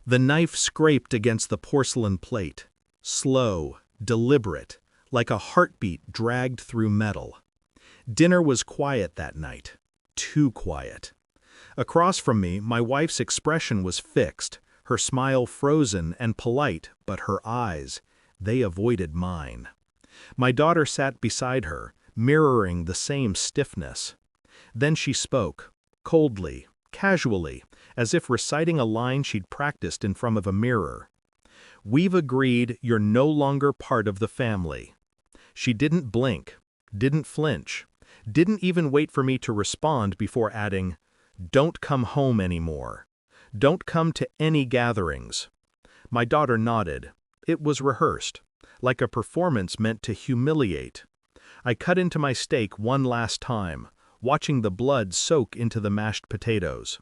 The knife scraped against the porcelain plate, slow, deliberate, like a heartbeat dragged through metal. Dinner was quiet that night, too quiet. Across from me, my wife's expression was fixed, her smile frozen and polite, but her eyes, they avoided mine. My daughter sat beside her, mirroring the same stiffness. Then she spoke, coldly, casually, as if reciting a line she'd practiced in front of a mirror. "We've agreed you're no longer part of the family." She didn't blink, didn't flinch, didn't even wait for me to respond before adding, "Don't come home anymore. Don't come to any gatherings." My daughter nodded. It was rehearsed, like a performance meant to humiliate. I cut into my steak one last time, watching the blood soak into the mashed potatoes.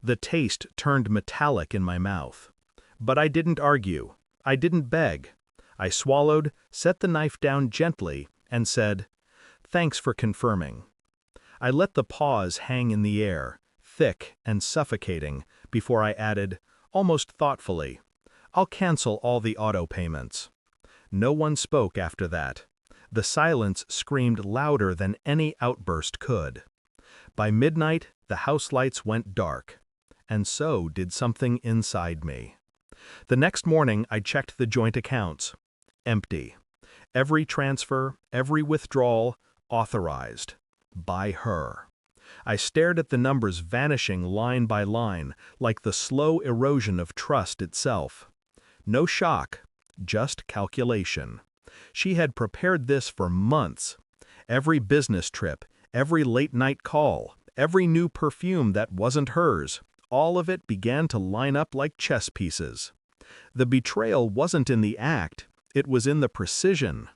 The taste turned metallic in my mouth. But I didn't argue. I didn't beg. I swallowed, set the knife down gently, and said, "Thanks for confirming." I let the pause hang in the air, thick and suffocating, before I added, almost thoughtfully, "I'll cancel all the auto payments." No one spoke after that. The silence screamed louder than any outburst could. By midnight, the house lights went dark. And so did something inside me. The next morning, I checked the joint accounts. Empty. Every transfer, every withdrawal, authorized. By her. I stared at the numbers vanishing line by line, like the slow erosion of trust itself. No shock, just calculation. She had prepared this for months. Every business trip, every late-night call, every new perfume that wasn't hers, all of it began to line up like chess pieces. The betrayal wasn't in the act, it was in the precision.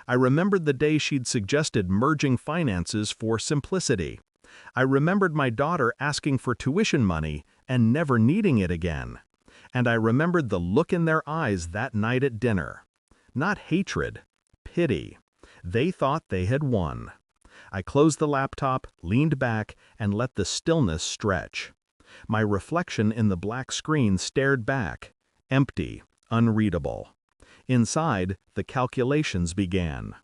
I remembered the day she'd suggested merging finances for simplicity. I remembered my daughter asking for tuition money and never needing it again. And I remembered the look in their eyes that night at dinner. Not hatred, pity. They thought they had won. I closed the laptop, leaned back, and let the stillness stretch. My reflection in the black screen stared back, empty, unreadable. Inside, the calculations began.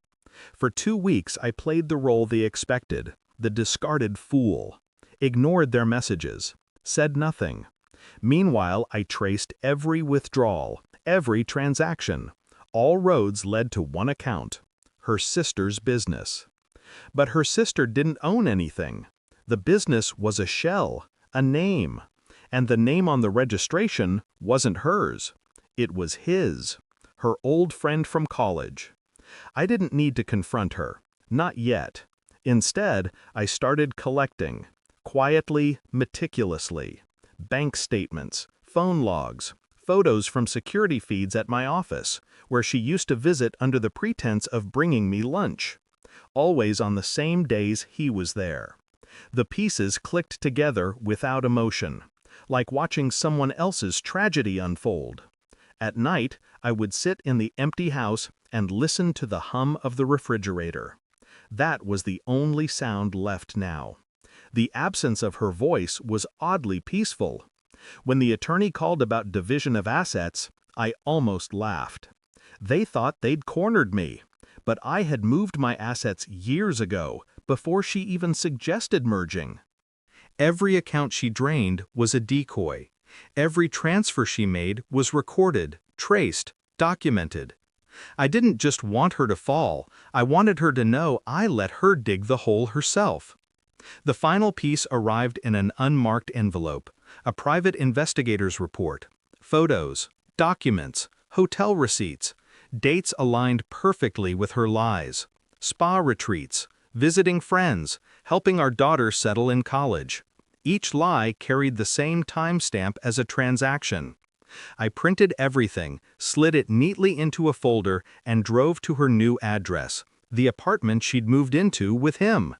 For 2 weeks I played the role they expected, the discarded fool. Ignored their messages, said nothing. Meanwhile, I traced every withdrawal, every transaction. All roads led to one account, her sister's business. But her sister didn't own anything. The business was a shell, a name. And the name on the registration wasn't hers. It was his, her old friend from college. I didn't need to confront her, not yet. Instead, I started collecting, quietly, meticulously. Bank statements, phone logs, photos from security feeds at my office, where she used to visit under the pretense of bringing me lunch. Always on the same days he was there. The pieces clicked together without emotion, like watching someone else's tragedy unfold. At night, I would sit in the empty house and listen to the hum of the refrigerator. That was the only sound left now. The absence of her voice was oddly peaceful. When the attorney called about division of assets, I almost laughed. They thought they'd cornered me, but I had moved my assets years ago, before she even suggested merging. Every account she drained was a decoy. Every transfer she made was recorded, traced, documented. I didn't just want her to fall, I wanted her to know I let her dig the hole herself. The final piece arrived in an unmarked envelope, a private investigator's report, photos, documents, hotel receipts, dates aligned perfectly with her lies, spa retreats, visiting friends, helping our daughter settle in college. Each lie carried the same timestamp as a transaction. I printed everything, slid it neatly into a folder, and drove to her new address, the apartment she'd moved into with him.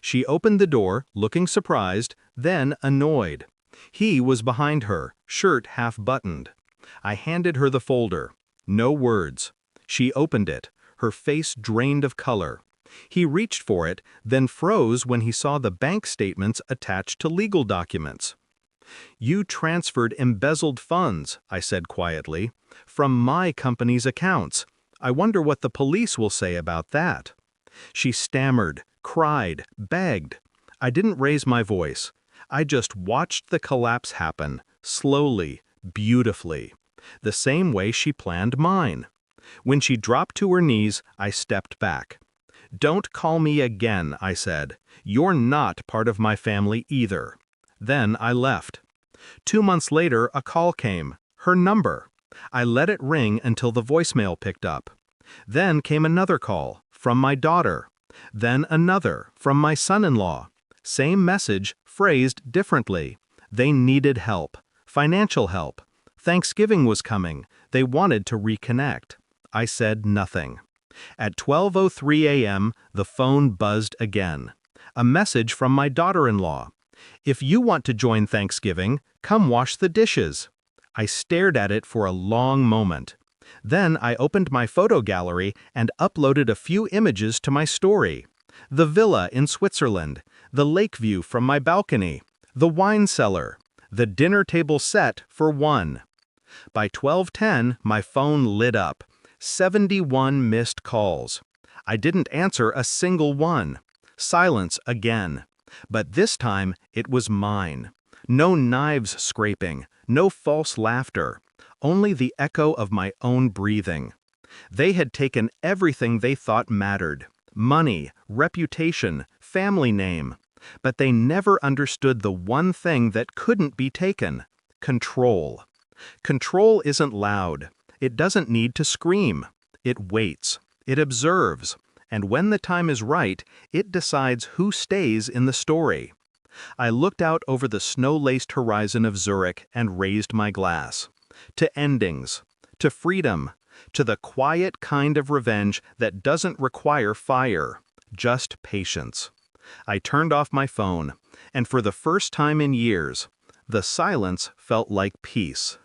She opened the door, looking surprised, then annoyed. He was behind her, shirt half-buttoned. I handed her the folder. No words. She opened it, her face drained of color. He reached for it, then froze when he saw the bank statements attached to legal documents. You transferred embezzled funds, I said quietly, from my company's accounts. I wonder what the police will say about that. She stammered, cried, begged. I didn't raise my voice. I just watched the collapse happen, slowly, beautifully, the same way she planned mine. When she dropped to her knees, I stepped back. "Don't call me again," I said. "You're not part of my family either." Then I left. 2 months later, a call came. Her number. I let it ring until the voicemail picked up. Then came another call, from my daughter. Then another, from my son-in-law. Same message, phrased differently. They needed help. Financial help. Thanksgiving was coming. They wanted to reconnect. I said nothing. At 12:03 a.m., the phone buzzed again. A message from my daughter-in-law. "If you want to join Thanksgiving, come wash the dishes." I stared at it for a long moment. Then I opened my photo gallery and uploaded a few images to my story. The villa in Switzerland, the lake view from my balcony, the wine cellar, the dinner table set for one. By 12:10, my phone lit up. 71 missed calls. I didn't answer a single one. Silence again. But this time, it was mine. No knives scraping, no false laughter, only the echo of my own breathing. They had taken everything they thought mattered: money, reputation, family name. But they never understood the one thing that couldn't be taken: control. Control isn't loud. It doesn't need to scream. It waits. It observes. And when the time is right, it decides who stays in the story. I looked out over the snow-laced horizon of Zurich and raised my glass. To endings. To freedom. To the quiet kind of revenge that doesn't require fire. Just patience. I turned off my phone, and for the first time in years, the silence felt like peace.